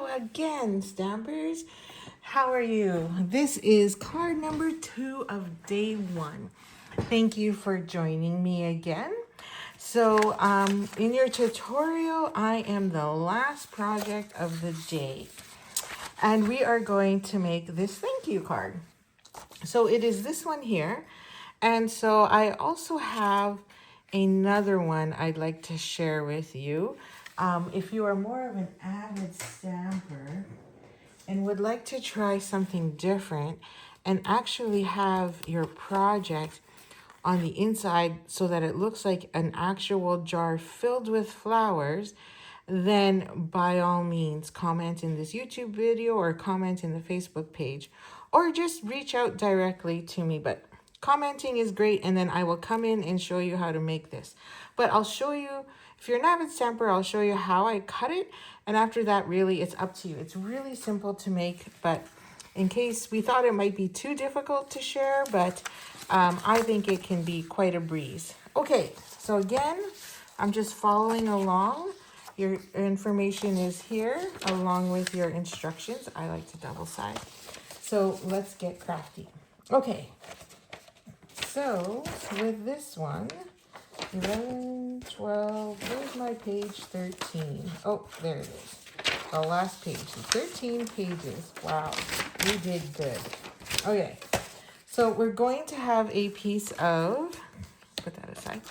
again, Stampers. How are you? This is card number 2 of day 1. Thank you for joining me again. So in your tutorial, I am the last project of the day. And we are going to make this thank you card. So it is this one here. And so I also have another one I'd like to share with you. If you are more of an avid stamper and would like to try something different and actually have your project on the inside so that it looks like an actual jar filled with flowers, then by all means comment in this YouTube video or comment in the Facebook page or just reach out directly to me. But commenting is great, and then I will come in and show you how to make this. But I'll show you, if you're an avid stamper, I'll show you how I cut it. And after that, really, it's up to you. It's really simple to make, but in case we thought it might be too difficult to share, but I think it can be quite a breeze. Okay, so again, I'm just following along. Your information is here along with your instructions. I like to double side. So let's get crafty. Okay, so with this one, 11, 12, where's my page 13? Oh, there it is. The last page, 13 pages. Wow, we did good. Okay, so we're going to have a piece of, put that aside,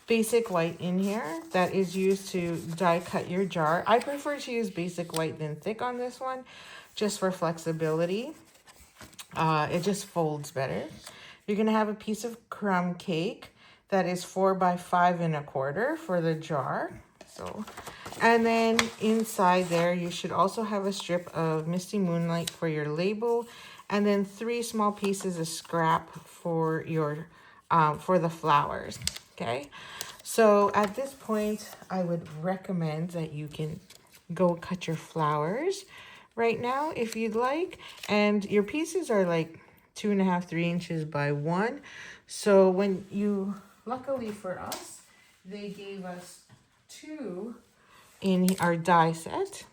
basic white in here that is used to die cut your jar. I prefer to use basic white than thick on this one, just for flexibility. It just folds better. You're gonna have a piece of crumb cake that is 4 by 5 1/4 for the jar. So, and then inside there, you should also have a strip of Misty Moonlight for your label, and then 3 small pieces of scrap for your for the flowers. Okay, so at this point, I would recommend that you can go cut your flowers right now if you'd like, and your pieces are like 2.5, 3 inches by 1. So when you, luckily for us, they gave us 2 in our die set.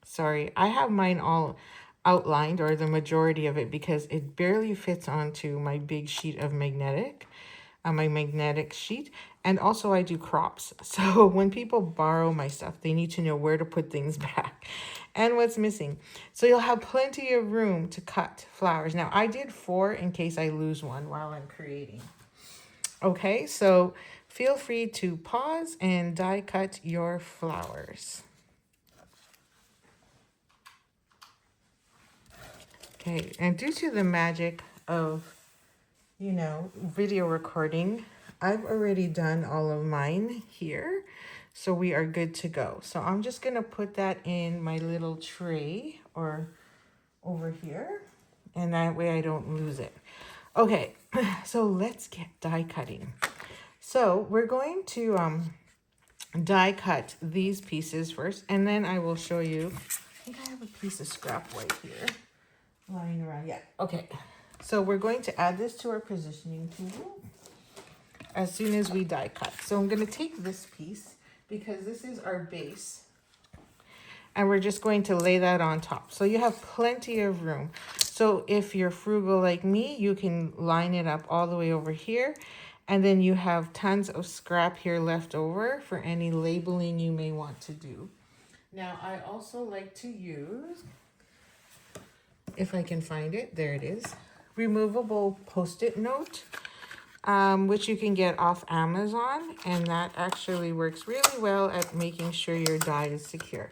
Sorry, I have mine all outlined, or the majority of it, because it barely fits onto my big sheet of magnetic, my magnetic sheet. And also I do crops. So when people borrow my stuff, they need to know where to put things back and what's missing. So you'll have plenty of room to cut flowers. Now I did 4 in case I lose one while I'm creating. Okay, so feel free to pause and die cut your flowers. Okay, and due to the magic of, you know, video recording, I've already done all of mine here, so we are good to go. So I'm just gonna put that in my little tray or over here, and that way I don't lose it. Okay, so let's get die cutting. So we're going to die cut these pieces first, and then I will show you. I think I have a piece of scrap white here lying around. Yeah, okay. So we're going to add this to our positioning tool as soon as we die cut. So I'm going to take this piece because this is our base, and we're just going to lay that on top. So you have plenty of room. So if you're frugal like me, you can line it up all the way over here, and then you have tons of scrap here left over for any labeling you may want to do. Now I also like to use, if I can find it, there it is, removable Post-it note, which you can get off Amazon, and that actually works really well at making sure your die is secure.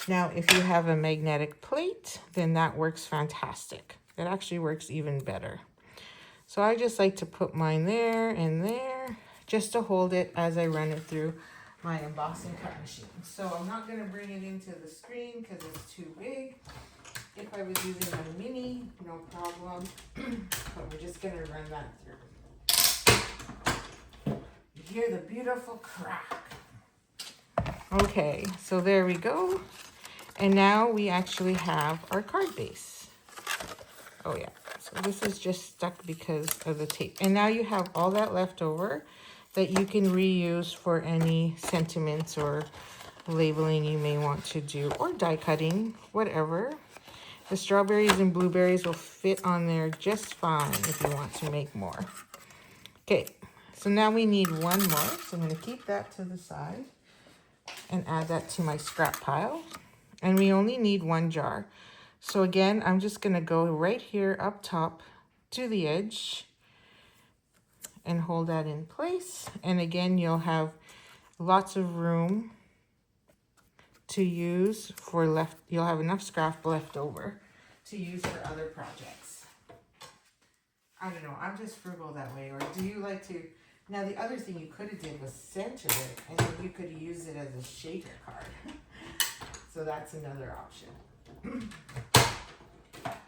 Now, if you have a magnetic plate, then that works fantastic. It actually works even better. So I just like to put mine there and there, just to hold it as I run it through my embossing cut machine. So I'm not going to bring it into the screen because it's too big. If I was using a mini, no problem, but we're just gonna run that through. You hear the beautiful crack. Okay, so there we go. And now we actually have our card base. Oh yeah, so this is just stuck because of the tape. And now you have all that left over that you can reuse for any sentiments or labeling you may want to do, or die cutting, whatever. The strawberries and blueberries will fit on there just fine if you want to make more. Okay, so now we need one more. So I'm going to keep that to the side and add that to my scrap pile. And we only need one jar. So again, I'm just going to go right here up top to the edge and hold that in place. And again, you'll have lots of room to use for left. You'll have enough scrap left over to use for other projects. I don't know, I'm just frugal that way. Or do you like to, now the other thing you could have did was center it, and then you could use it as a shaker card. So that's another option.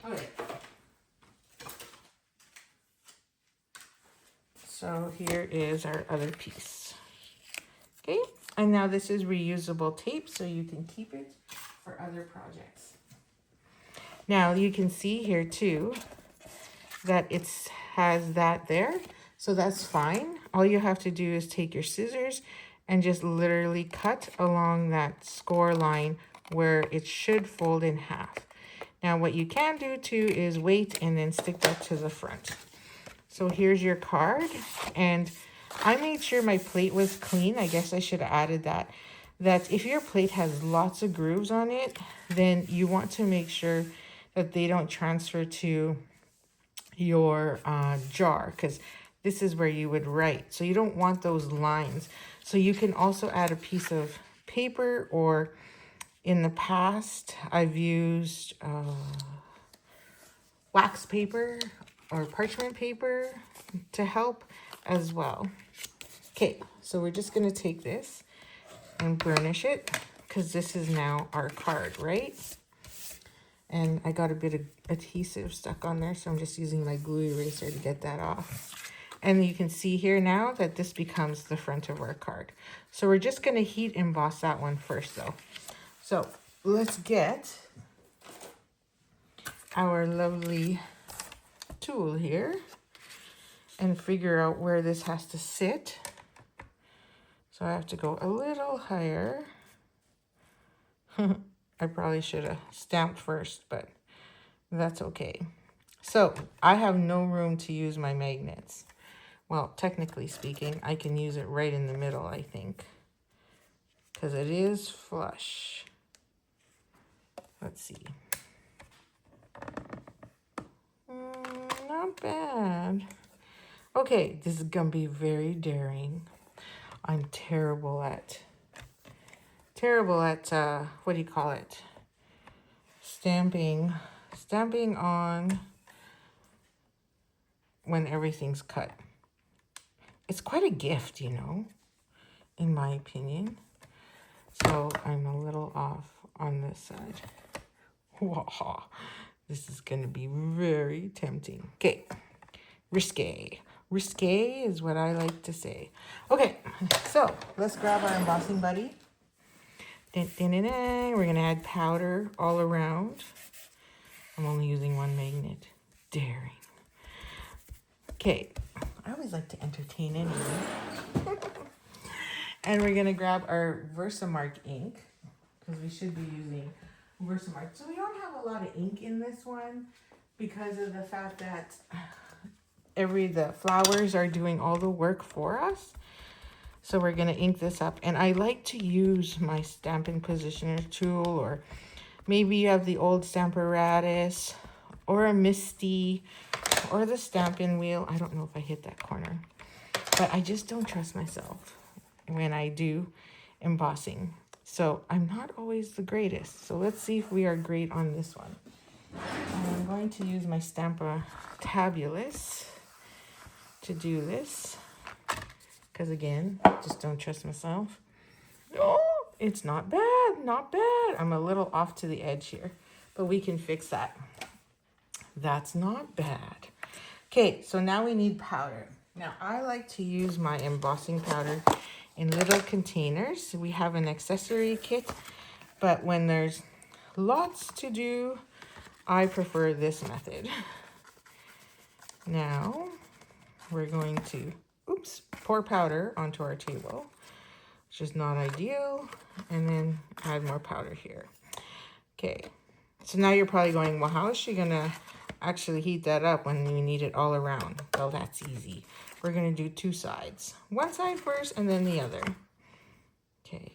Okay. So here is our other piece. Okay, and now this is reusable tape, so you can keep it for other projects. Now you can see here too that it has that there, so that's fine. All you have to do is take your scissors and just literally cut along that score line where it should fold in half. Now what you can do too is wait and then stick that to the front. So here's your card, and I made sure my plate was clean. I guess I should have added that. That if your plate has lots of grooves on it, then you want to make sure that they don't transfer to your jar, because this is where you would write. So you don't want those lines. So you can also add a piece of paper, or in the past, I've used wax paper or parchment paper to help as well. Okay, so we're just gonna take this and burnish it, because this is now our card, right? And I got a bit of adhesive stuck on there, so I'm just using my glue eraser to get that off. And you can see here now that this becomes the front of our card. So we're just gonna heat emboss that one first though. So let's get our lovely tool here and figure out where this has to sit. So I have to go a little higher. I probably should have stamped first, but that's okay. So I have no room to use my magnets. Well, technically speaking, I can use it right in the middle, I think, because it is flush. Let's see. Not bad. Okay, this is gonna be very daring. I'm terrible at what do you call it? Stamping on when everything's cut. It's quite a gift, you know, in my opinion. So I'm a little off on this side. Wow, this is gonna be very tempting. Okay, risque. Risque is what I like to say. Okay, so let's grab our embossing buddy. We're gonna add powder all around. I'm only using one magnet. Daring. Okay, I always like to entertain anyway. And we're gonna grab our Versamark ink, because we should be using Versamark. So we don't have a lot of ink in this one because of the fact that the flowers are doing all the work for us. So we're gonna ink this up, and I like to use my Stampin' Positioner tool, or maybe you have the old Stamparatus, or a Misty, or the Stampin' wheel. I don't know if I hit that corner, but I just don't trust myself when I do embossing. So I'm not always the greatest. So let's see if we are great on this one. I'm going to use my Stampa Tabulous to do this, because again, just don't trust myself. Oh, it's not bad, not bad. I'm a little off to the edge here, but we can fix that. That's not bad. Okay, so now we need powder. Now I like to use my embossing powder in little containers. We have an accessory kit, but when there's lots to do, I prefer this method. Now we're going to, pour powder onto our table. which is not ideal. And then add more powder here. Okay, so now you're probably going, well, how is she gonna actually heat that up when you need it all around? Well, that's easy. We're gonna do two sides. One side first and then the other. Okay,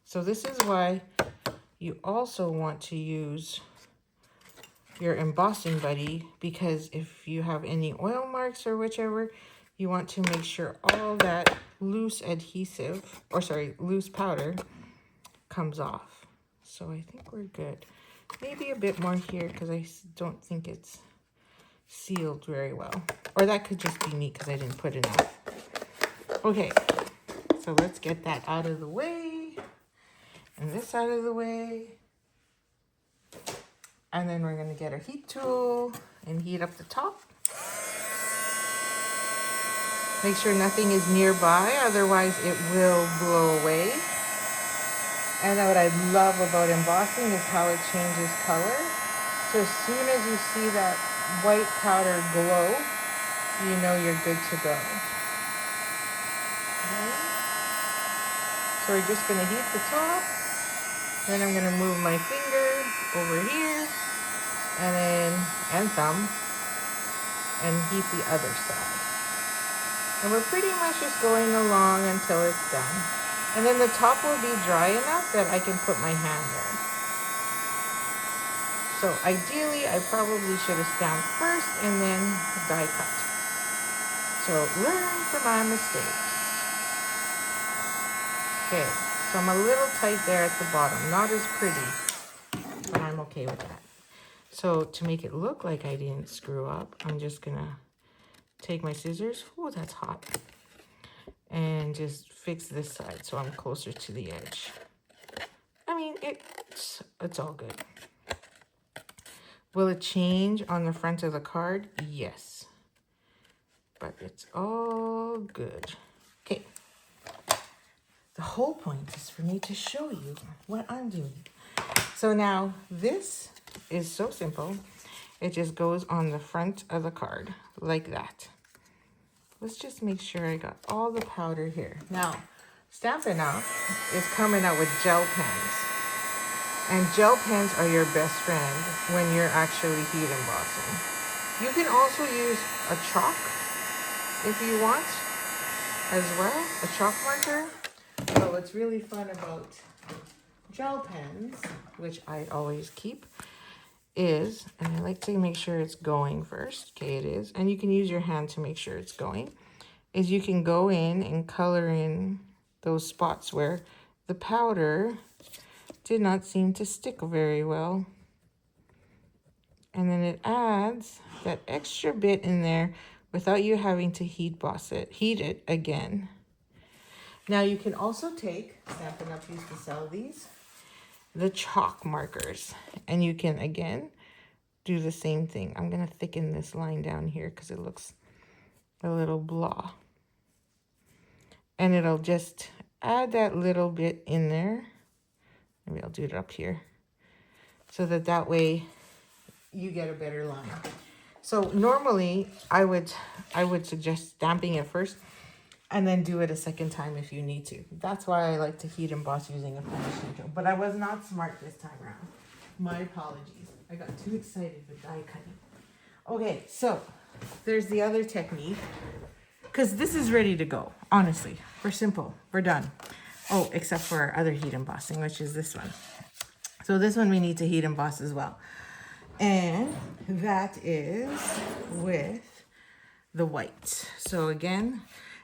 so this is why you also want to use your embossing buddy, because if you have any oil marks or whichever, you want to make sure all that loose adhesive, or sorry, loose powder comes off. So I think we're good. Maybe a bit more here because I don't think it's sealed very well. Or that could just be me because I didn't put enough. Okay, so let's get that out of the way. And this out of the way. And then we're going to get our heat tool and heat up the top. Make sure nothing is nearby, otherwise it will blow away. And what I love about embossing is how it changes color. So as soon as you see that white powder glow, you know you're good to go. Okay. So we're just going to heat the top. Then I'm going to move my finger over here and thumb and heat the other side. And we're pretty much just going along until it's done. And then the top will be dry enough that I can put my hand there. So ideally, I probably should have stamped first and then die cut. So learn from my mistakes. Okay, so I'm a little tight there at the bottom. Not as pretty, but I'm okay with that. So to make it look like I didn't screw up, I'm just gonna take my scissors. Oh, that's hot. And just fix this side so I'm closer to the edge. I mean, it's all good. Will it change on the front of the card? Yes. But it's all good. Okay. The whole point is for me to show you what I'm doing. So now this is so simple. It just goes on the front of the card like that. Let's just make sure I got all the powder here. Now, Stampin' Up! Is coming out with gel pens. And gel pens are your best friend when you're actually heat embossing. You can also use a chalk if you want as well, a chalk marker. But what's really fun about gel pens, which I always keep, is, and I like to make sure it's going first. Okay, it is. And you can use your hand to make sure it's going. Is you can go in and color in those spots where the powder did not seem to stick very well. And then it adds that extra bit in there without you having to heat it again. Now you can also take, Stampin' Up! Used to sell these, the chalk markers. And you can, again, do the same thing. I'm going to thicken this line down here because it looks a little blah. And it'll just add that little bit in there. Maybe I'll do it up here. So that way you get a better line. So normally I would suggest stamping it first and then do it a second time if you need to. That's why I like to heat emboss using a finishing tool. But I was not smart this time around. My apologies. I got too excited with die cutting. Okay, so there's the other technique. Because this is ready to go. Honestly, we're simple. We're done. Oh, except for our other heat embossing, which is this one. So this one we need to heat emboss as well. And that is with the white. So again,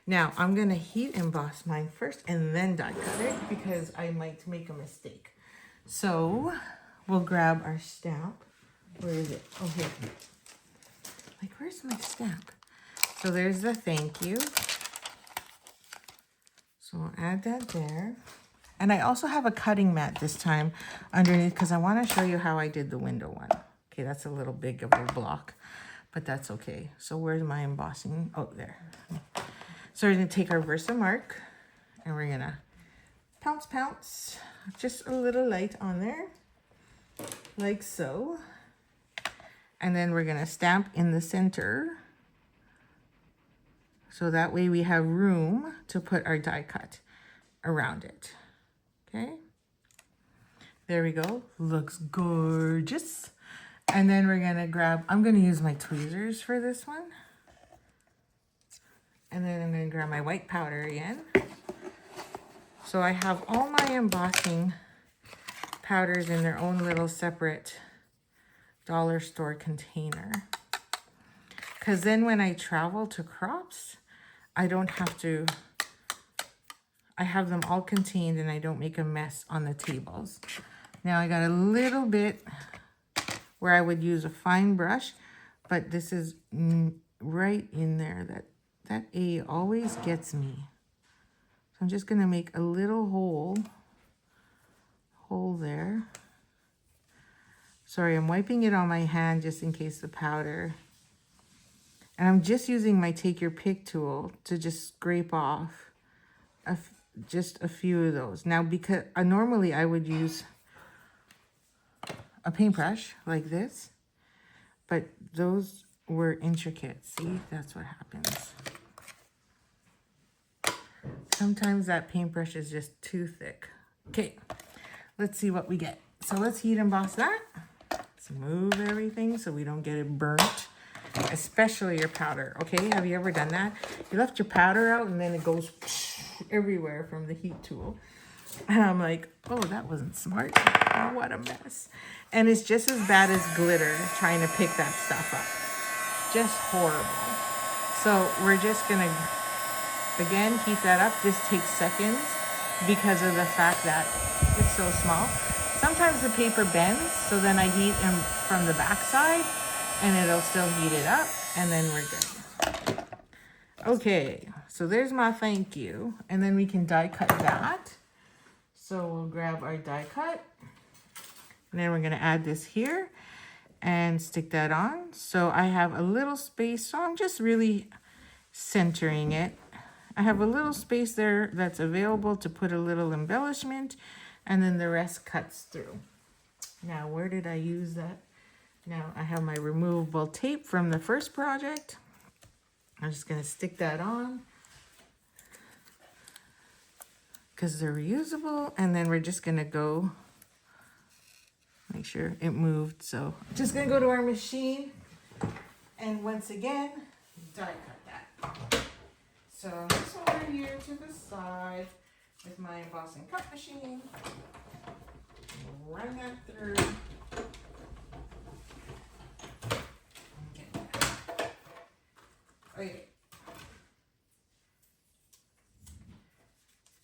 now I'm going to heat emboss mine first and then die cut it because I might make a mistake. So we'll grab our stamp. Where is it? Oh, here. Like, where's my stamp? So there's the thank you. So I'll add that there. And I also have a cutting mat this time underneath because I want to show you how I did the window one. Okay, that's a little big of a block, but that's okay. So where's my embossing? Oh, there. So we're going to take our Versamark and we're going to pounce, just a little light on there, like so. And then we're going to stamp in the center. So that way we have room to put our die cut. around it. Okay. There we go. Looks gorgeous. And then we're going to grab, I'm going to use my tweezers for this one. And then I'm going to grab my white powder again. So I have all my embossing powders in their own little separate dollar store container. Because then when I travel to crops, I don't have to, I have them all contained and I don't make a mess on the tables. Now I got a little bit where I would use a fine brush, but this is right in there. That A always gets me. So I'm just gonna make a little hole there. Sorry, I'm wiping it on my hand just in case the powder. And I'm just using my take your pick tool to just scrape off just a few of those. Now, because normally I would use a paintbrush like this, but those were intricate. See, that's what happens. Sometimes that paintbrush is just too thick. Okay, let's see what we get. So let's heat emboss that. Let's move everything so we don't get it burnt, especially your powder. Okay, have you ever done that? You left your powder out and then it goes everywhere from the heat tool. And I'm like, oh, that wasn't smart. Oh, what a mess. And it's just as bad as glitter trying to pick that stuff up. Just horrible. So we're just gonna, again, heat that up. This takes seconds because of the fact that it's so small. Sometimes the paper bends, so then I heat them from the back side and it'll still heat it up and then we're good. Okay, so there's my thank you. And then we can die cut that. So we'll grab our die cut. And then we're gonna add this here and stick that on. So I have a little space, so I'm just really centering it. I have a little space there that's available to put a little embellishment, and then the rest cuts through. Now, where did I use that? Now I have my removable tape from the first project. I'm just gonna stick that on because they're reusable, and then we're just gonna go make sure it moved. So I'm just gonna go to our machine and once again die cut that. So this over here to the side with my embossing cut machine. Run that through. Okay.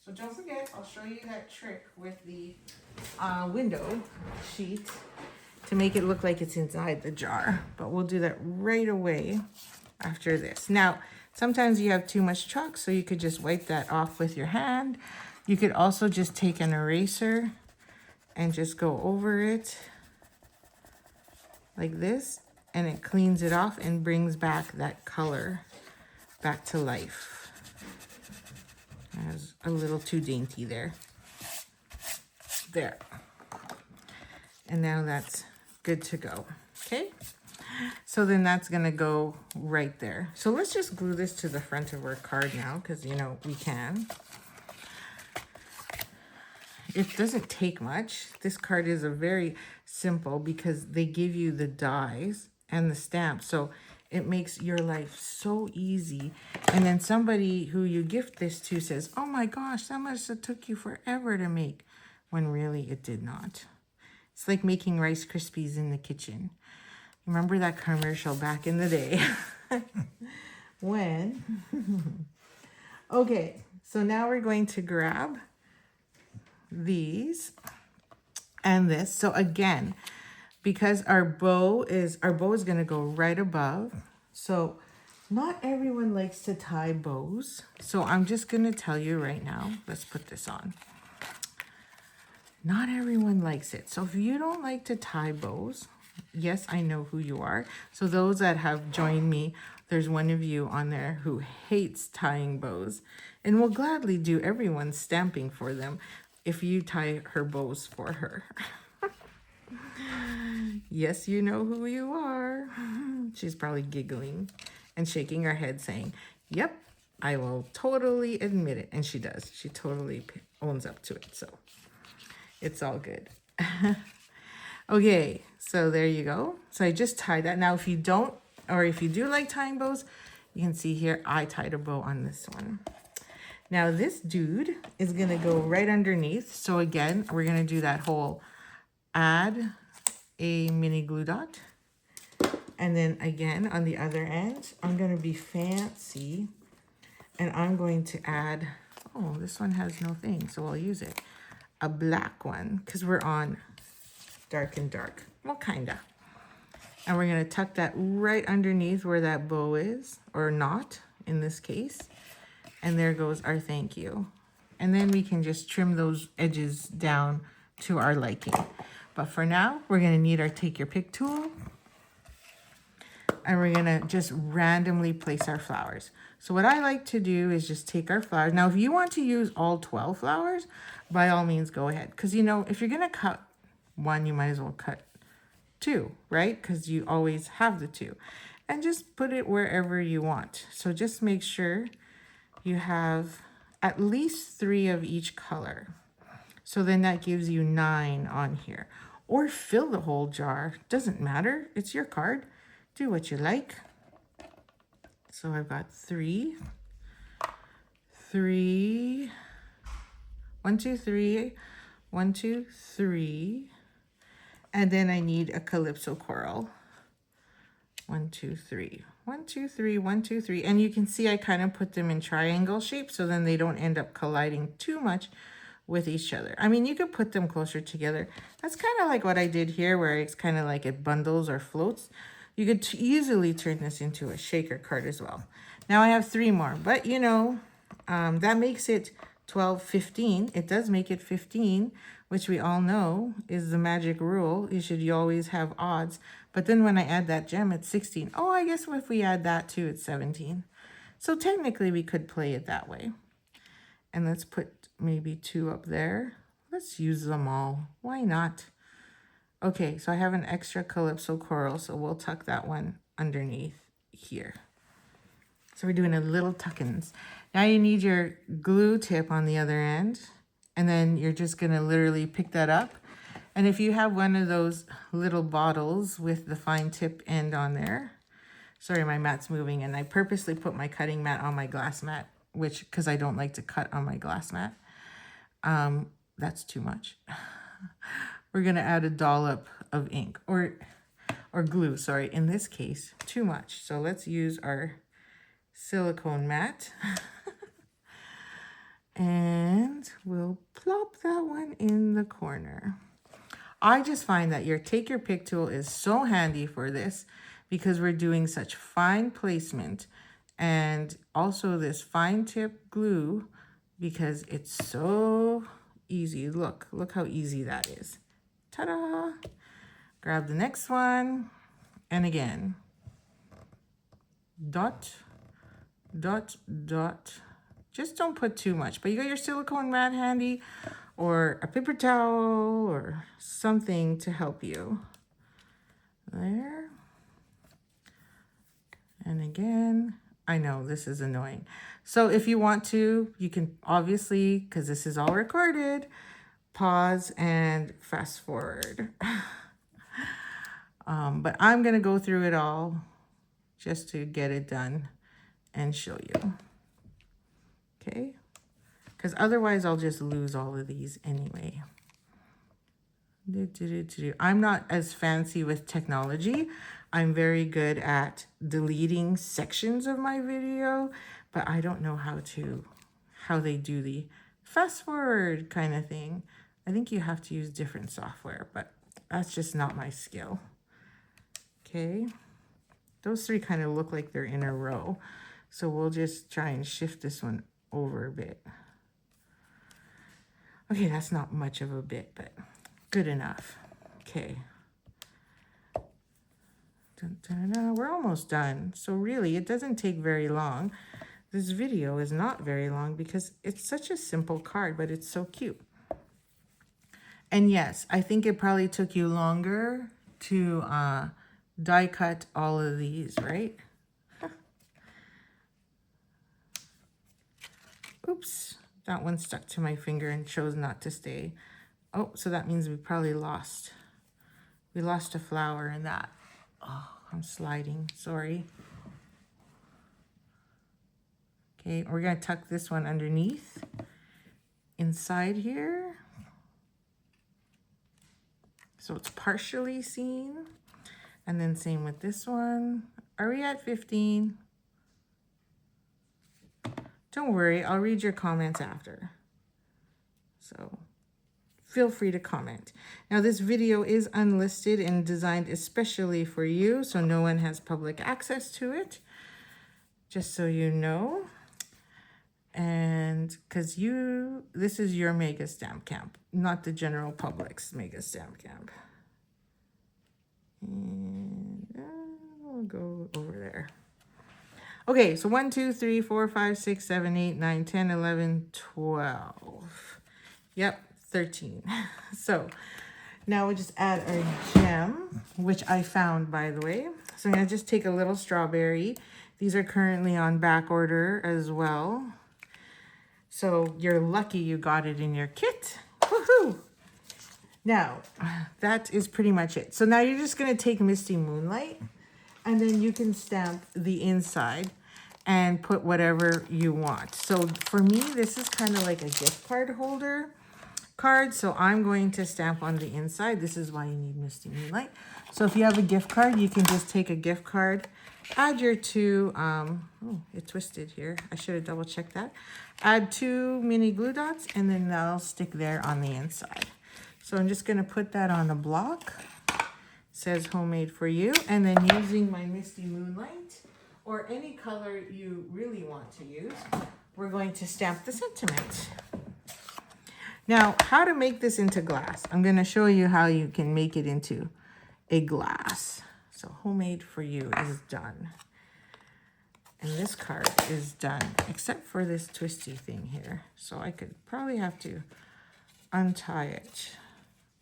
So don't forget, I'll show you that trick with the window sheet to make it look like it's inside the jar. But we'll do that right away after this. Now, sometimes you have too much chalk, so you could just wipe that off with your hand. You could also just take an eraser and just go over it like this, and it cleans it off and brings back that color back to life. That was a little too dainty there. There. And now that's good to go. Okay? So then that's gonna go right there. So let's just glue this to the front of our card now, because you know we can. It doesn't take much. This card is a very simple because they give you the dies and the stamp. So it makes your life so easy. And then somebody who you gift this to says, oh my gosh, that must have took you forever to make, when really it did not. It's like making Rice Krispies in the kitchen. Remember that commercial back in the day? When? Okay, so now we're going to grab these and this. So again, because our bow is going to go right above. So not everyone likes to tie bows. So I'm just going to tell you right now, let's put this on. Not everyone likes it. So if you don't like to tie bows, yes, I know who you are. So those that have joined me, there's one of you on there who hates tying bows and will gladly do everyone's stamping for them if you tie her bows for her. Yes, you know who you are. She's probably giggling and shaking her head saying, yep, I will totally admit it. And she does. She totally owns up to it. So it's all good. Okay, so there you go. So I just tied that. Now, if you don't, or if you do like tying bows, you can see here, I tied a bow on this one. Now this dude is gonna go right underneath. So again, we're gonna do that whole add a mini glue dot. And then again, on the other end, I'm gonna be fancy and I'm going to add, oh, this one has no thing, so I'll use it. A black one, because we're on dark and dark. Well, kinda. And we're gonna tuck that right underneath where that bow is, or not in this case. And there goes our thank you. And then we can just trim those edges down to our liking. But for now, we're gonna need our take your pick tool. And we're gonna just randomly place our flowers. So what I like to do is just take our flowers. Now, if you want to use all 12 flowers, by all means, go ahead. Because, you know, if you're gonna cut one, you might as well cut two, right? Because you always have the two. And just put it wherever you want. So just make sure you have at least 3 of each color. So then that gives you 9 on here. Or fill the whole jar. Doesn't matter. It's your card. Do what you like. So I've got 3. 1, 2, 3. 1, 2, 3. And then I need a calypso coral. 1, 2, 3. 1, 2, 3, 1, 2, 3. And you can see I kind of put them in triangle shape so then they don't end up colliding too much with each other. I mean, you could put them closer together. That's kind of like what I did here, where it's kind of like it bundles or floats. You could easily turn this into a shaker card as well. Now I have 3 more, but you know, that makes it 12, 15. It does make it 15, which we all know is the magic rule. You always have odds. But then when I add that gem, it's 16. Oh, I guess if we add that too, it's 17. So technically we could play it that way. And let's put maybe 2 up there. Let's use them all. Why not? Okay, so I have an extra calypso coral, so we'll tuck that one underneath here. So we're doing a little tuck-ins. Now you need your glue tip on the other end, and then you're just gonna literally pick that up. And if you have one of those little bottles with the fine tip end on there, sorry, my mat's moving, and I purposely put my cutting mat on my glass mat, because I don't like to cut on my glass mat. That's too much. We're gonna add a dollop of ink or glue, sorry, in this case, too much. So let's use our silicone mat and we'll plop that one in the corner. I just find that your take your pick tool is so handy for this because we're doing such fine placement and also this fine tip glue because it's so easy. Look how easy that is. Ta-da! Grab the next one, and again, dot, dot, dot. Just don't put too much, but you got your silicone mat handy, or a paper towel, or something to help you. There. And again, I know this is annoying. So if you want to, you can obviously, because this is all recorded, pause and fast forward. But I'm going to go through it all just to get it done and show you. Okay? Because otherwise I'll just lose all of these anyway. I'm not as fancy with technology. I'm very good at deleting sections of my video, but I don't know how they do the fast forward kind of thing. I think you have to use different software, but that's just not my skill. Okay, those 3 kind of look like they're in a row. So we'll just try and shift this one over a bit. Okay, that's not much of a bit, but good enough. Okay. We're almost done. So really, it doesn't take very long. This video is not very long because it's such a simple card, but it's so cute. And yes, I think it probably took you longer to die cut all of these, right? Oops, That one stuck to my finger and chose not to stay. Oh, so that means we probably lost. We lost a flower in that. Oh, I'm sliding, sorry. Okay, we're gonna tuck this one underneath, inside here. So it's partially seen. And then same with this one. Are we at 15? Don't worry, I'll read your comments after. So feel free to comment. Now this video is unlisted and designed especially for you, so no one has public access to it, just so you know. And because this is your mega stamp camp, not the general public's mega stamp camp. And we'll go over there. Okay, so 1, 2, 3, 4, 5, 6, 7, 8, 9, 10, 11, 12. Yep, 13. So now we'll just add our gem, which I found, by the way. So I'm going to just take a little strawberry. These are currently on back order as well. So you're lucky you got it in your kit. Woohoo! Now, that is pretty much it. So now you're just going to take Misty Moonlight, and then you can stamp the inside and put whatever you want. So for me, this is kind of like a gift card holder card. So I'm going to stamp on the inside. This is why you need Misty Moonlight. So if you have a gift card, you can just take a gift card, add your two, oh, it twisted here. I should have double checked that. Add 2 mini glue dots, and then that'll stick there on the inside. So I'm just going to put that on a block. It says homemade for you. And then using my Misty Moonlight, or any color you really want to use, we're going to stamp the sentiment. Now, how to make this into glass. I'm going to show you how you can make it into a glass. So homemade for you is done. And this card is done, except for this twisty thing here. So I could probably have to untie it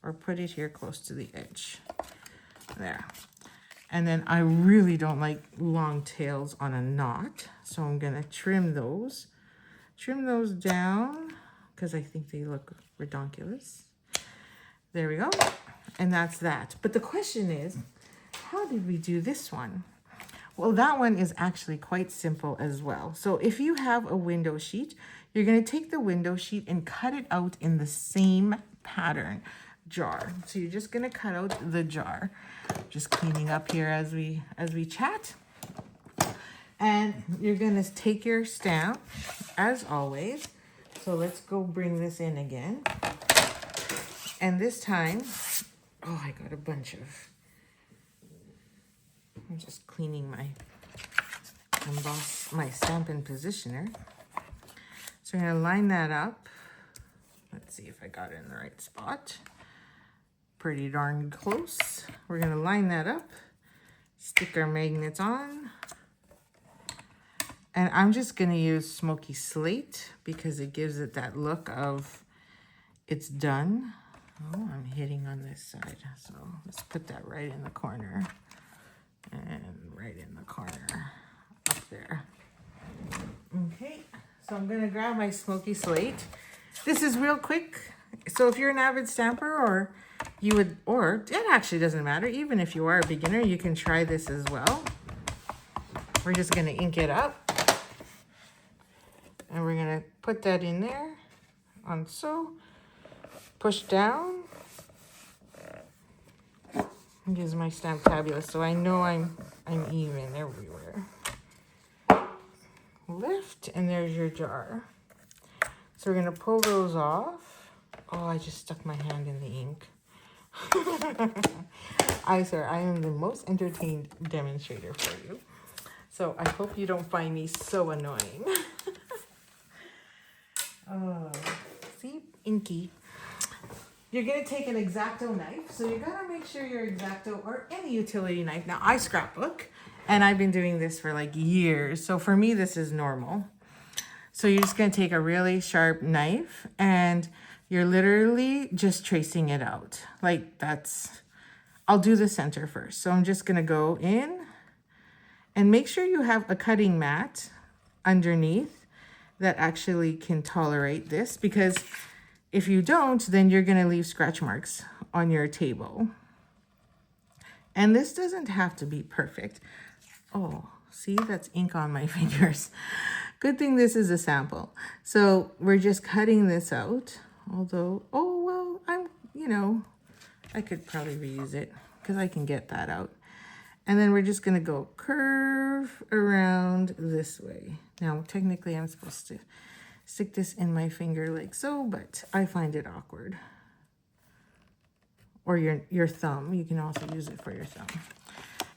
or put it here close to the edge. There. And then I really don't like long tails on a knot. So I'm going to trim those down because I think they look redonkulous. There we go. And that's that. But the question is, how did we do this one? Well, that one is actually quite simple as well. So if you have a window sheet, you're going to take the window sheet and cut it out in the same pattern jar. So you're just going to cut out the jar. Just cleaning up here as we chat. And you're going to take your stamp as always. So let's go bring this in again. And this time, oh, I got a bunch of, I'm just cleaning my stampin' positioner. So I'm going to line that up. Let's see if I got it in the right spot. Pretty darn close. We're going to line that up, stick our magnets on. And I'm just going to use Smoky Slate because it gives it that look of it's done. Oh, I'm hitting on this side. So let's put that right in the corner. And right in the corner up there. Okay, so I'm going to grab my Smoky Slate. This is real quick. So if you're an avid stamper, or it actually doesn't matter. Even if you are a beginner, you can try this as well. We're just going to ink it up. And we're going to put that in there on so. Push down. It gives my stamp fabulous, so I know I'm even everywhere. Lift, and there's your jar. So we're going to pull those off. Oh, I just stuck my hand in the ink. I swear, I am the most entertained demonstrator for you. So I hope you don't find me so annoying. Oh, see? Inky. You're going to take an X-Acto knife. So you got to make sure your X-Acto, or any utility knife. Now, I scrapbook, and I've been doing this for like years. So for me, this is normal. So you're just going to take a really sharp knife, and you're literally just tracing it out. Like I'll do the center first. So I'm just going to go in, and make sure you have a cutting mat underneath. that actually can tolerate this, because if you don't, then you're going to leave scratch marks on your table. And this doesn't have to be perfect. Oh, see, that's ink on my fingers. Good thing this is a sample. So we're just cutting this out. Although, oh, well, I could probably reuse it because I can get that out. And then we're just going to go curve around this way. Now, technically, I'm supposed to stick this in my finger like so, but I find it awkward. Or your thumb. You can also use it for your thumb.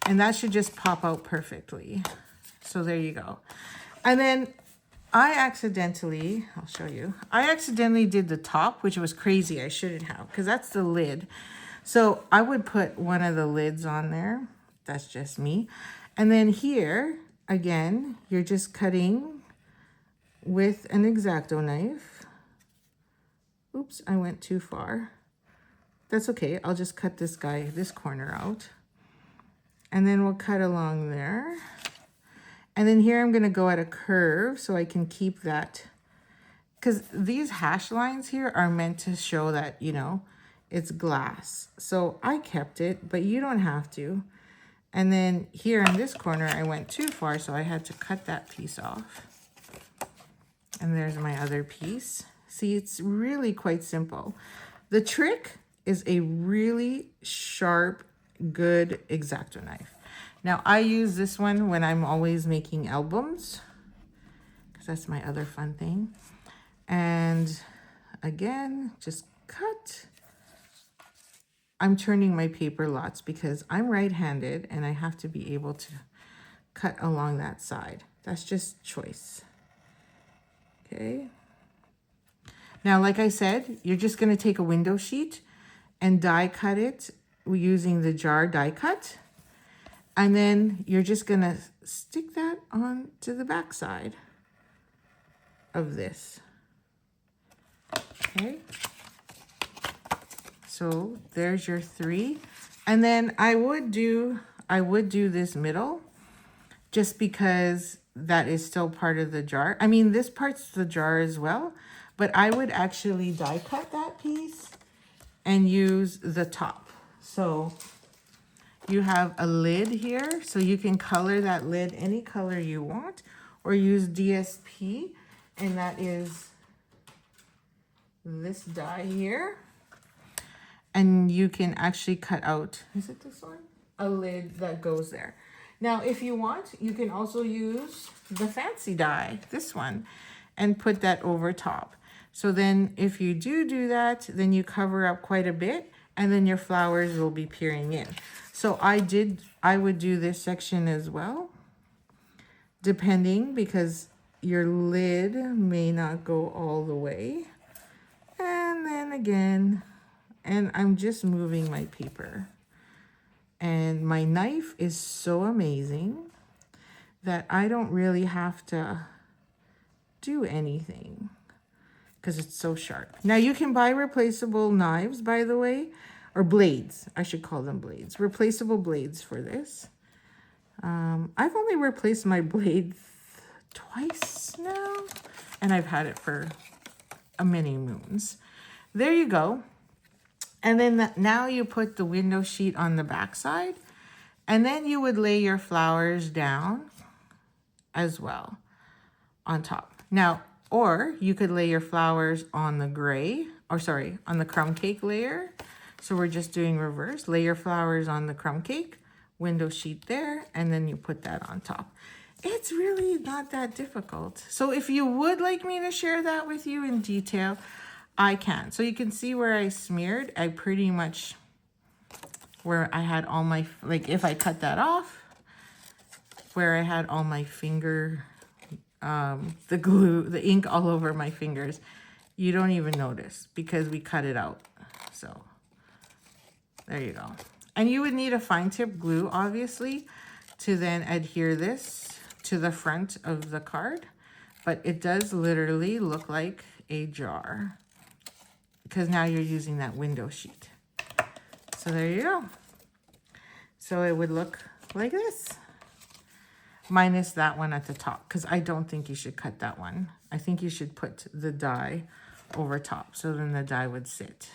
And that should just pop out perfectly. So there you go. And then I'll show you. I accidentally did the top, which was crazy. I shouldn't have, because that's the lid. So I would put one of the lids on there. That's just me. And then here, again, you're just cutting with an X-Acto knife. Oops, I went too far. That's okay. I'll just cut this corner out. And then we'll cut along there. And then here I'm going to go at a curve so I can keep that. Because these hash lines here are meant to show that, it's glass. So I kept it, but you don't have to. And then here in this corner, I went too far, so I had to cut that piece off. And there's my other piece. See, it's really quite simple. The trick is a really sharp, good X-Acto knife. Now, I use this one when I'm always making albums, because that's my other fun thing. And again, just cut. I'm turning my paper lots because I'm right-handed and I have to be able to cut along that side. That's just choice. Okay. Now, like I said, you're just going to take a window sheet and die cut it using the jar die cut. And then you're just going to stick that on to the back side of this. Okay. So there's your 3. And then I would do this middle just because that is still part of the jar. I mean, this part's the jar as well, but I would actually die cut that piece and use the top. So you have a lid here, so you can color that lid any color you want, or use DSP, and that is this die here. And you can actually cut out, is it this one? A lid that goes there. Now, if you want, you can also use the fancy die, this one, and put that over top. So then if you do that, then you cover up quite a bit, and then your flowers will be peering in. So I would do this section as well, depending, because your lid may not go all the way. And then again, and I'm just moving my paper. And my knife is so amazing that I don't really have to do anything because it's so sharp. Now you can buy replaceable knives, by the way, or blades. I should call them blades. Replaceable blades for this. I've only replaced my blade twice now, and I've had it for many moons. There you go. And then now you put the window sheet on the back side, and then you would lay your flowers down as well on top. Now, or you could lay your flowers on the on the crumb cake layer. So we're just doing reverse. Lay your flowers on the crumb cake, window sheet there, and then you put that on top. It's really not that difficult. So if you would like me to share that with you in detail, I can. So you can see where I smeared. I pretty much, where I had all my, like if I cut that off, where I had all my finger, the glue, the ink all over my fingers, you don't even notice because we cut it out. So there you go. And you would need a fine tip glue, obviously, to then adhere this to the front of the card. But it does literally look like a jar, because now you're using that window sheet. So there you go. So it would look like this. minus that one at the top, because I don't think you should cut that one. I think you should put the die over top, so then the die would sit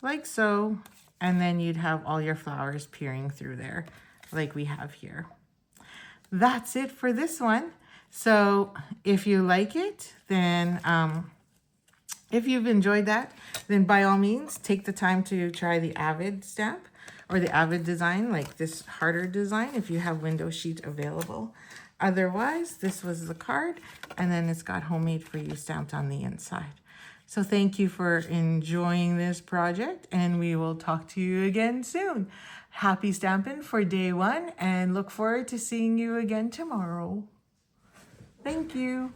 like so, and then you'd have all your flowers peering through there like we have here. That's it for this one. So if you like it, then if you've enjoyed that, then by all means take the time to try the Avid stamp or the Avid design, like this harder design, if you have window sheet available. Otherwise, this was the card, and then it's got homemade for you stamped on the inside. So thank you for enjoying this project, and we will talk to you again soon. Happy stamping for day one, and look forward to seeing you again tomorrow. Thank you.